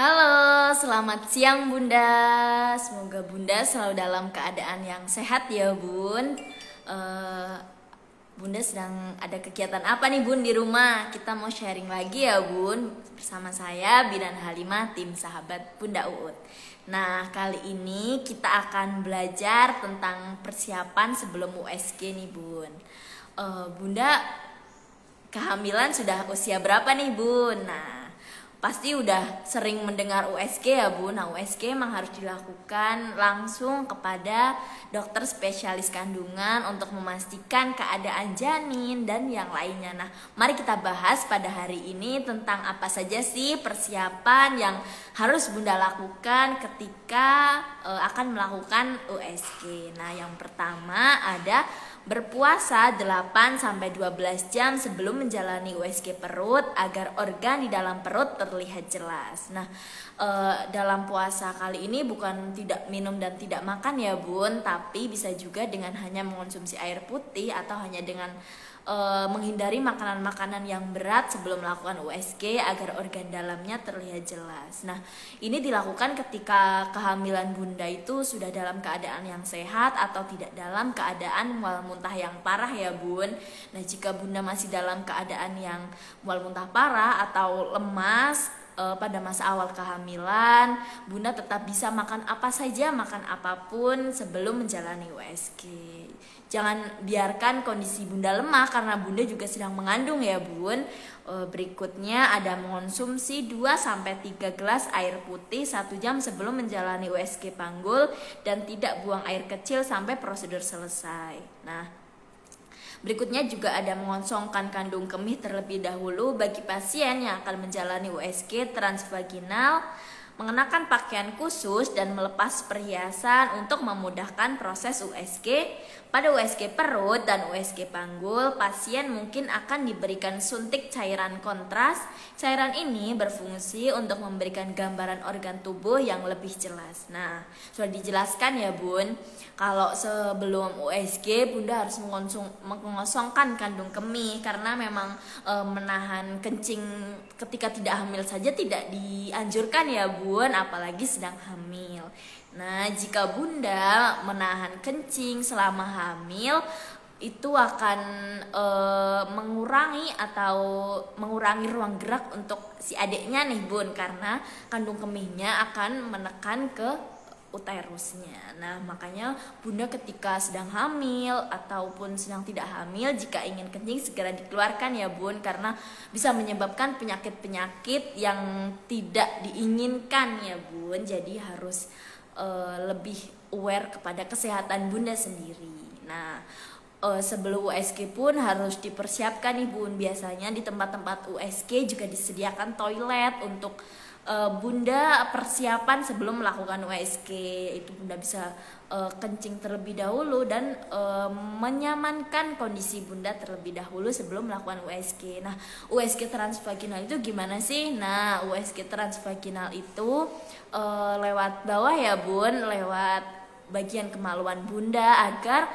Halo, selamat siang Bunda. Semoga Bunda selalu dalam keadaan yang sehat ya Bun. Eh, Bunda sedang ada kegiatan apa nih Bun di rumah? Kita mau sharing lagi ya Bun bersama saya Bidan Halimah, tim sahabat Bunda Uut. Nah, kali ini kita akan belajar tentang persiapan sebelum USG nih Bun. Bunda kehamilan sudah usia berapa nih Bun? Nah, pasti udah sering mendengar USG ya Bu. Nah, USG memang harus dilakukan langsung kepada dokter spesialis kandungan untuk memastikan keadaan janin dan yang lainnya. Nah, mari kita bahas pada hari ini tentang apa saja sih persiapan yang harus Bunda lakukan ketika akan melakukan USG. Nah, yang pertama ada berpuasa 8-12 jam sebelum menjalani USG perut agar organ di dalam perut terlihat jelas. Nah, dalam puasa kali ini bukan tidak minum dan tidak makan ya Bun, tapi bisa juga dengan hanya mengonsumsi air putih atau hanya dengan menghindari makanan-makanan yang berat sebelum melakukan USG agar organ dalamnya terlihat jelas. Nah, ini dilakukan ketika kehamilan Bunda itu sudah dalam keadaan yang sehat atau tidak dalam keadaan mual muntah yang parah ya Bun. Nah, jika Bunda masih dalam keadaan yang mual muntah parah atau lemas pada masa awal kehamilan, Bunda tetap bisa makan apa saja, makan apapun sebelum menjalani USG. Jangan biarkan kondisi Bunda lemah karena Bunda juga sedang mengandung ya Bun. Berikutnya ada mengonsumsi 2-3 gelas air putih 1 jam sebelum menjalani USG panggul dan tidak buang air kecil sampai prosedur selesai. Nah, berikutnya juga ada mengosongkan kandung kemih terlebih dahulu bagi pasien yang akan menjalani USG transvaginal, mengenakan pakaian khusus dan melepas perhiasan untuk memudahkan proses USG. Pada USG perut dan USG panggul, pasien mungkin akan diberikan suntik cairan kontras. Cairan ini berfungsi untuk memberikan gambaran organ tubuh yang lebih jelas. Nah, sudah dijelaskan ya Bun, kalau sebelum USG Bunda harus mengosongkan kandung kemih karena memang menahan kencing ketika tidak hamil saja tidak dianjurkan ya Bun, apalagi sedang hamil. Nah, jika Bunda menahan kencing selama hamil, itu akan mengurangi ruang gerak untuk si adiknya nih Bun, karena kandung kemihnya akan menekan ke uterusnya. Nah, makanya Bunda ketika sedang hamil ataupun sedang tidak hamil, jika ingin kencing segera dikeluarkan ya Bun, karena bisa menyebabkan penyakit-penyakit yang tidak diinginkan ya Bun. Jadi harus lebih aware kepada kesehatan Bunda sendiri. Nah, sebelum USG pun harus dipersiapkan nih Bun. Biasanya di tempat-tempat USG juga disediakan toilet untuk Bunda persiapan sebelum melakukan USG. Itu Bunda bisa kencing terlebih dahulu dan menyamankan kondisi Bunda terlebih dahulu sebelum melakukan USG. Nah, USG transvaginal itu gimana sih? Nah, USG transvaginal itu lewat bawah ya Bun, lewat bagian kemaluan Bunda agar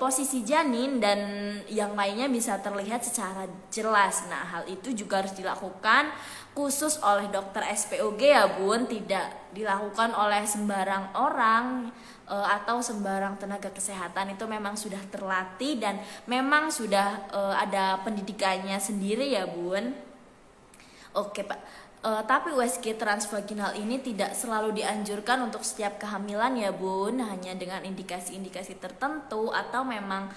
posisi janin dan yang lainnya bisa terlihat secara jelas. Nah, hal itu juga harus dilakukan khusus oleh dokter SPOG ya Bun, tidak dilakukan oleh sembarang orang atau sembarang tenaga kesehatan. Itu memang sudah terlatih dan memang sudah ada pendidikannya sendiri ya Bun. Oke Pak. Tapi USG transvaginal ini tidak selalu dianjurkan untuk setiap kehamilan ya Bun, hanya dengan indikasi-indikasi tertentu atau memang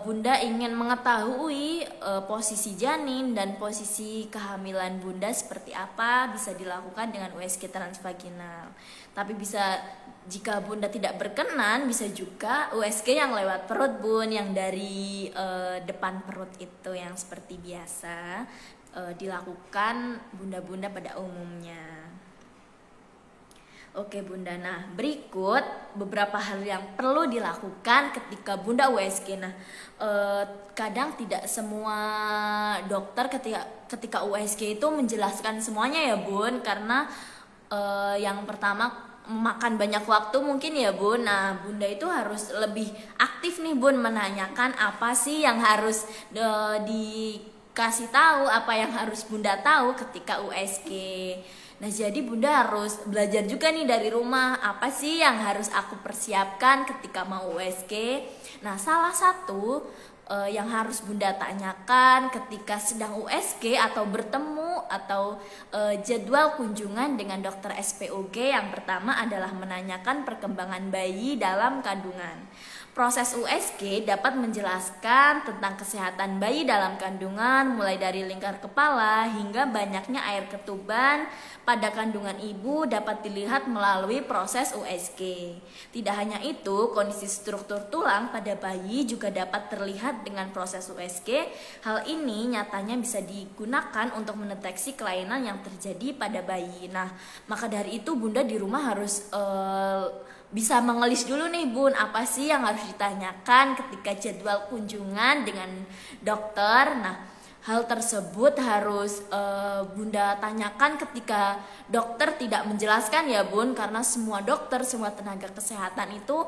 Bunda ingin mengetahui posisi janin dan posisi kehamilan Bunda seperti apa, bisa dilakukan dengan USG transvaginal. Tapi bisa, jika Bunda tidak berkenan, bisa juga USG yang lewat perut Bun, yang dari depan perut itu yang seperti biasa dilakukan bunda-bunda pada umumnya. Oke Bunda, nah berikut beberapa hal yang perlu dilakukan ketika Bunda USG. Nah, kadang tidak semua dokter ketika USG itu menjelaskan semuanya ya Bun, karena yang pertama makan banyak waktu mungkin ya Bun. Nah, Bunda itu harus lebih aktif nih Bun, menanyakan apa sih yang harus dikasih tahu, apa yang harus Bunda tahu ketika USG. Nah, jadi Bunda harus belajar juga nih dari rumah, apa sih yang harus aku persiapkan ketika mau USG. Nah, salah satu yang harus Bunda tanyakan ketika sedang USG atau bertemu atau jadwal kunjungan dengan dokter SPOG, yang pertama adalah menanyakan perkembangan bayi dalam kandungan. Proses USG dapat menjelaskan tentang kesehatan bayi dalam kandungan, mulai dari lingkar kepala hingga banyaknya air ketuban pada kandungan ibu dapat dilihat melalui proses USG. Tidak hanya itu, kondisi struktur tulang pada bayi juga dapat terlihat dengan proses USG. Hal ini nyatanya bisa digunakan untuk mendeteksi kelainan yang terjadi pada bayi. Nah, maka dari itu Bunda di rumah harus bisa mengelis dulu nih Bun, apa sih yang harus ditanyakan ketika jadwal kunjungan dengan dokter. Nah, hal tersebut harus Bunda tanyakan ketika dokter tidak menjelaskan ya Bun, karena semua dokter, semua tenaga kesehatan itu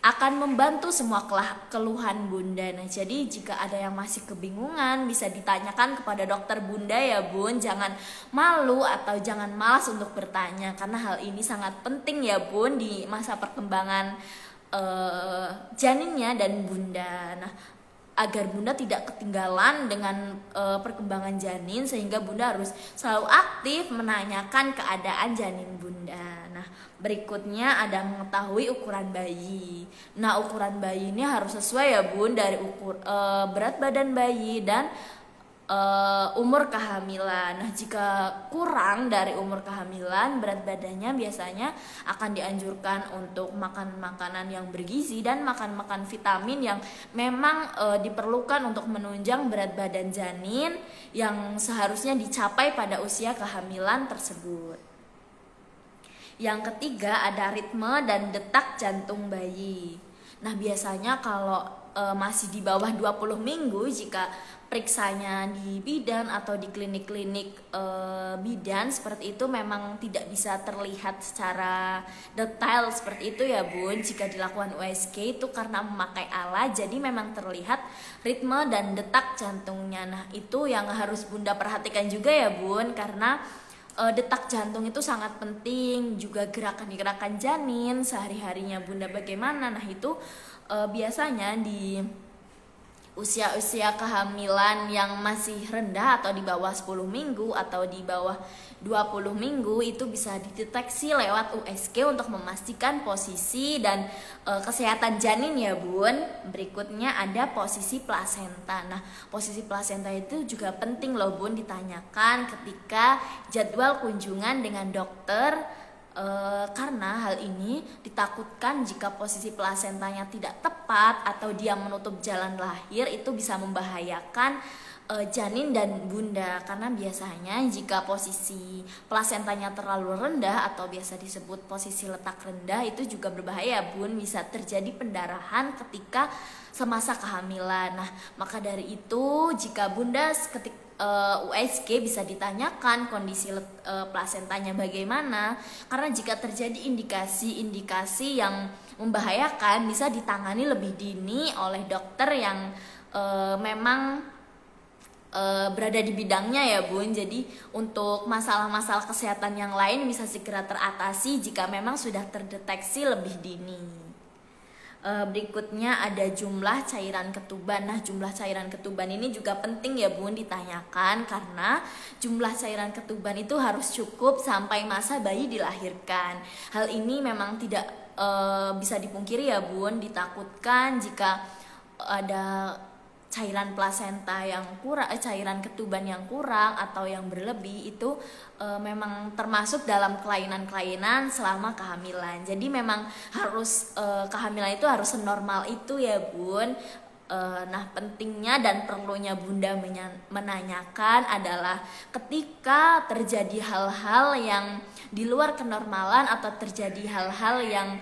akan membantu semua keluhan Bunda. Nah, jadi jika ada yang masih kebingungan bisa ditanyakan kepada dokter Bunda ya Bun. Jangan malu atau jangan malas untuk bertanya, karena hal ini sangat penting ya Bun di masa perkembangan janinnya dan Bunda. Nah, agar Bunda tidak ketinggalan dengan perkembangan janin, sehingga Bunda harus selalu aktif menanyakan keadaan janin Bunda. Nah, berikutnya ada mengetahui ukuran bayi. Nah, ukuran bayi ini harus sesuai ya Bun dari berat badan bayi dan umur kehamilan. Nah, jika kurang dari umur kehamilan, berat badannya biasanya akan dianjurkan untuk makan makanan yang bergizi dan makan vitamin yang memang diperlukan untuk menunjang berat badan janin yang seharusnya dicapai pada usia kehamilan tersebut. Yang ketiga ada ritme dan detak jantung bayi. Nah, biasanya kalau masih di bawah 20 minggu, jika periksanya di bidan atau di klinik-klinik bidan seperti itu memang tidak bisa terlihat secara detail seperti itu ya Bun. Jika dilakukan USG itu karena memakai alat, jadi memang terlihat ritme dan detak jantungnya. Nah, itu yang harus Bunda perhatikan juga ya Bun, karena detak jantung itu sangat penting. Juga gerakan-gerakan janin sehari-harinya Bunda bagaimana. Nah, itu biasanya di usia-usia kehamilan yang masih rendah atau di bawah 10 minggu atau di bawah 20 minggu itu bisa dideteksi lewat USG untuk memastikan posisi dan kesehatan janin ya Bun. Berikutnya ada posisi plasenta. Nah, posisi plasenta itu juga penting loh Bun ditanyakan ketika jadwal kunjungan dengan dokter. Karena hal ini ditakutkan jika posisi plasentanya tidak tepat atau dia menutup jalan lahir, itu bisa membahayakan janin dan Bunda. Karena biasanya jika posisi plasentanya terlalu rendah atau biasa disebut posisi letak rendah, itu juga berbahaya Bun, bisa terjadi pendarahan ketika semasa kehamilan. Nah, maka dari itu jika Bunda ketika USG bisa ditanyakan kondisi plasentanya bagaimana, karena jika terjadi indikasi-indikasi yang membahayakan bisa ditangani lebih dini oleh dokter yang memang berada di bidangnya ya Bun. Jadi untuk masalah-masalah kesehatan yang lain bisa segera teratasi jika memang sudah terdeteksi lebih dini. Berikutnya ada jumlah cairan ketuban. Nah, jumlah cairan ketuban ini juga penting ya Bun ditanyakan, karena jumlah cairan ketuban itu harus cukup sampai masa bayi dilahirkan. Hal ini memang tidak bisa dipungkiri ya Bun, ditakutkan jika ada cairan plasenta yang kurang, cairan ketuban yang kurang atau yang berlebih, itu memang termasuk dalam kelainan-kelainan selama kehamilan. Jadi memang harus kehamilan itu harus senormal itu ya Bun. Nah, pentingnya dan perlunya Bunda menanyakan adalah ketika terjadi hal-hal yang di luar kenormalan atau terjadi hal-hal yang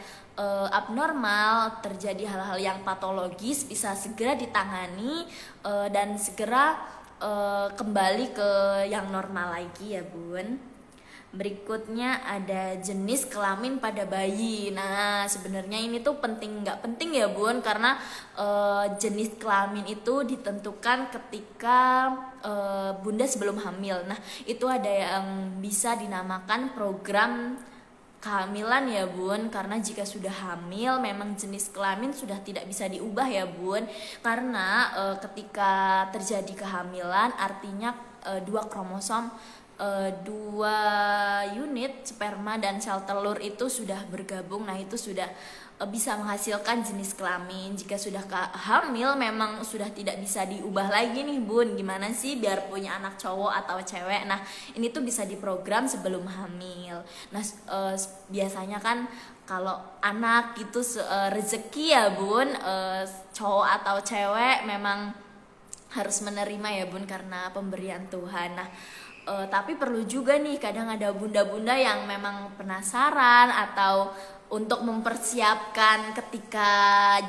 abnormal, terjadi hal-hal yang patologis, bisa segera ditangani dan segera kembali ke yang normal lagi ya Bun. Berikutnya ada jenis kelamin pada bayi. Nah, sebenarnya ini tuh penting nggak penting ya Bun, karena jenis kelamin itu ditentukan ketika Bunda sebelum hamil. Nah, itu ada yang bisa dinamakan program kehamilan ya Bun, karena jika sudah hamil memang jenis kelamin sudah tidak bisa diubah ya Bun, karena ketika terjadi kehamilan artinya dua kromosom, dua unit sperma dan sel telur itu sudah bergabung. Nah, itu sudah bisa menghasilkan jenis kelamin. Jika sudah hamil memang sudah tidak bisa diubah lagi nih Bun. Gimana sih biar punya anak cowok atau cewek? Nah, ini tuh bisa diprogram sebelum hamil. Nah, biasanya kan kalau anak itu rezeki ya Bun, cowok atau cewek memang harus menerima ya Bun, karena pemberian Tuhan. Nah, tapi perlu juga nih, kadang ada bunda-bunda yang memang penasaran atau untuk mempersiapkan ketika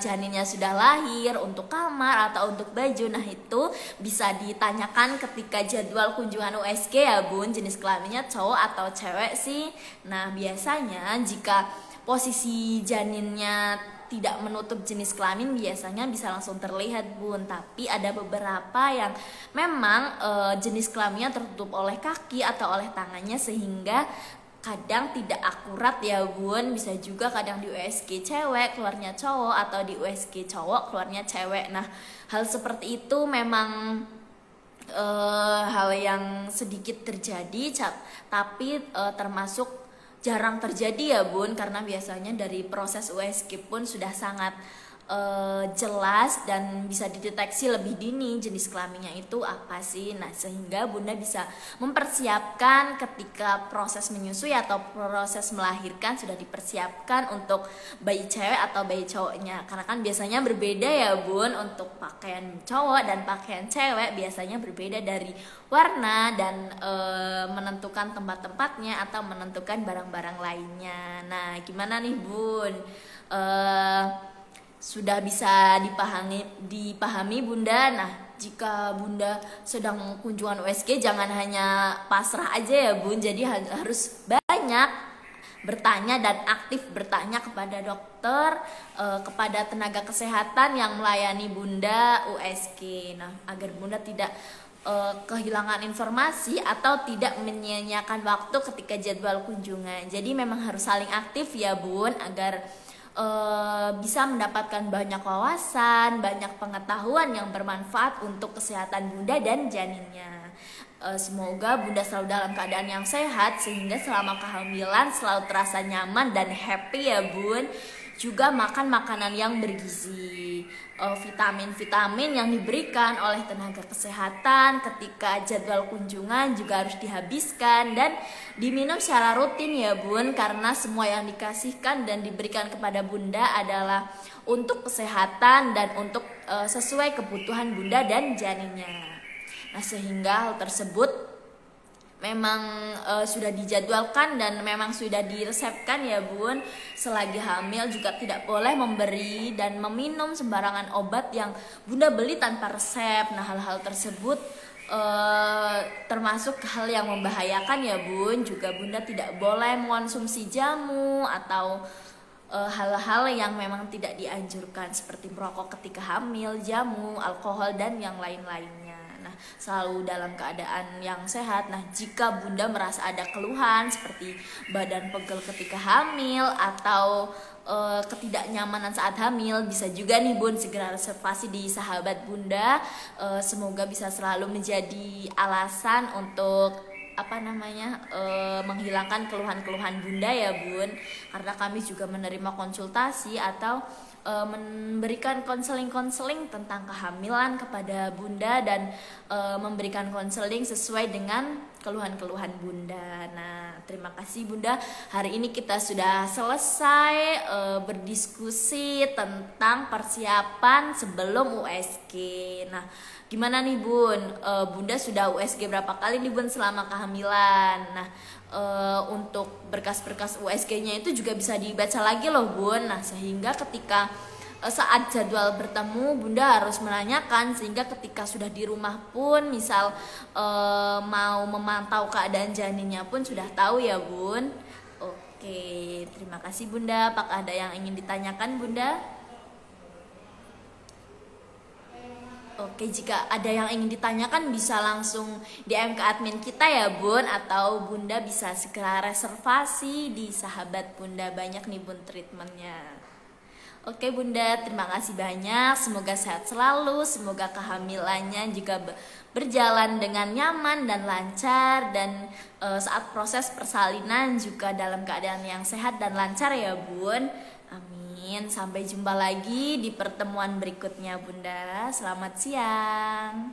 janinnya sudah lahir untuk kamar atau untuk baju. Nah, itu bisa ditanyakan ketika jadwal kunjungan USG ya Bun, jenis kelaminnya cowok atau cewek sih. Nah, biasanya jika posisi janinnya tidak menutup jenis kelamin biasanya bisa langsung terlihat Bun, tapi ada beberapa yang memang jenis kelaminnya tertutup oleh kaki atau oleh tangannya sehingga kadang tidak akurat ya Bun. Bisa juga kadang di USG cewek keluarnya cowok atau di USG cowok keluarnya cewek. Nah, hal seperti itu memang hal yang sedikit terjadi, tapi termasuk jarang terjadi ya Bun, karena biasanya dari proses USG pun sudah sangat jelas dan bisa dideteksi lebih dini jenis kelaminnya itu apa sih. Nah, sehingga Bunda bisa mempersiapkan ketika proses menyusui atau proses melahirkan sudah dipersiapkan untuk bayi cewek atau bayi cowoknya, karena kan biasanya berbeda ya Bun. Untuk pakaian cowok dan pakaian cewek biasanya berbeda dari warna dan menentukan tempat-tempatnya atau menentukan barang-barang lainnya. Nah, gimana nih Bun? Sudah bisa dipahami Bunda. Nah, jika Bunda sedang kunjungan USG jangan hanya pasrah aja ya Bun, jadi harus banyak bertanya dan aktif bertanya kepada dokter, kepada tenaga kesehatan yang melayani Bunda USG. Nah, agar Bunda tidak kehilangan informasi atau tidak menyia-nyiakan waktu ketika jadwal kunjungan. Jadi memang harus saling aktif ya Bun, agar bisa mendapatkan banyak wawasan, banyak pengetahuan yang bermanfaat untuk kesehatan Bunda dan janinnya. Semoga Bunda selalu dalam keadaan yang sehat sehingga selama kehamilan selalu terasa nyaman dan happy ya Bun. Juga makan makanan yang bergizi, vitamin-vitamin yang diberikan oleh tenaga kesehatan ketika jadwal kunjungan juga harus dihabiskan dan diminum secara rutin ya Bun, karena semua yang dikasihkan dan diberikan kepada Bunda adalah untuk kesehatan dan untuk sesuai kebutuhan Bunda dan janinnya. Nah, sehingga hal tersebut memang sudah dijadwalkan dan memang sudah diresepkan ya Bun. Selagi hamil juga tidak boleh memberi dan meminum sembarangan obat yang Bunda beli tanpa resep. Nah, hal-hal tersebut termasuk hal yang membahayakan ya Bun. Juga Bunda tidak boleh mengonsumsi jamu atau hal-hal yang memang tidak dianjurkan seperti merokok ketika hamil, jamu, alkohol dan yang lain-lainnya. Nah, selalu dalam keadaan yang sehat. Nah, jika Bunda merasa ada keluhan seperti badan pegel ketika hamil atau ketidaknyamanan saat hamil, bisa juga nih Bun segera reservasi di Sahabat Bunda. Semoga bisa selalu menjadi alasan untuk menghilangkan keluhan-keluhan Bunda ya Bun, karena kami juga menerima konsultasi atau memberikan konseling tentang kehamilan kepada Bunda dan memberikan konseling sesuai dengan keluhan-keluhan Bunda. Nah, terima kasih Bunda. Hari ini kita sudah selesai berdiskusi tentang persiapan sebelum USG. Nah, gimana nih Bun? Bunda sudah USG berapa kali nih Bun selama kehamilan? Nah, untuk berkas-berkas USG-nya itu juga bisa dibaca lagi loh Bun. Nah, sehingga ketika saat jadwal bertemu Bunda harus menanyakan, sehingga ketika sudah di rumah pun misal mau memantau keadaan janinnya pun sudah tahu ya Bun. Oke, terima kasih Bunda. Apakah ada yang ingin ditanyakan Bunda? Oke, jika ada yang ingin ditanyakan bisa langsung DM ke admin kita ya Bun, atau Bunda bisa segera reservasi di Sahabat Bunda. Banyak nih Bun treatmentnya. Oke Bunda, terima kasih banyak. Semoga sehat selalu, semoga kehamilannya juga berjalan dengan nyaman dan lancar, dan saat proses persalinan juga dalam keadaan yang sehat dan lancar ya Bun. Amin. Sampai jumpa lagi di pertemuan berikutnya Bunda. Selamat siang.